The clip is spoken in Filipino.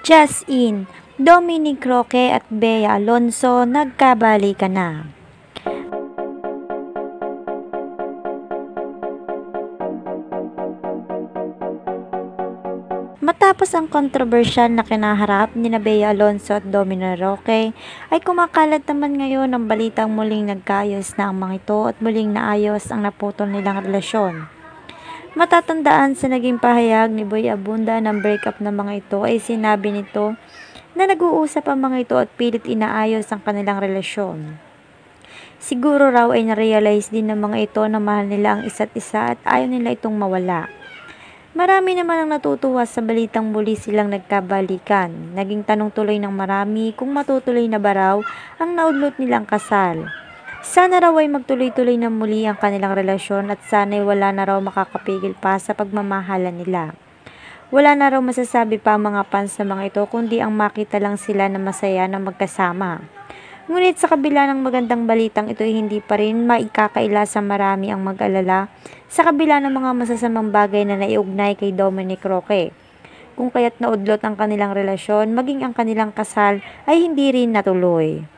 Just in, Dominic Roque at Bea Alonso nagkabalikan na. Matapos ang kontrobersyal na kinaharap ni Bea Alonso at Dominic Roque, ay kumakalat naman ngayon ang balitang muling nagkaayos na ang mga ito at muling naayos ang naputol nilang relasyon. Matatandaan sa naging pahayag ni Boy Abunda ng breakup ng mga ito ay sinabi nito na nag-uusap ang mga ito at pilit inaayos ang kanilang relasyon. Siguro raw ay na-realize din ng mga ito na mahal nila ang isa't isa at ayaw nila itong mawala. Marami naman ang natutuwa sa balitang muli silang nagkabalikan. Naging tanong tuloy ng marami kung matutuloy na ba raw ang naudlot nilang kasal. Sana raw ay magtuloy-tuloy na muli ang kanilang relasyon at sana'y wala na raw makakapigil pa sa pagmamahalan nila. Wala na raw masasabi pa ang mga fans ng mga ito kundi ang makita lang sila na masaya na magkasama. Ngunit sa kabila ng magandang balitang ito ay hindi pa rin maikakaila sa marami ang mag-alala sa kabila ng mga masasamang bagay na naiugnay kay Dominic Roque. Kung kaya't naudlot ang kanilang relasyon, maging ang kanilang kasal ay hindi rin natuloy.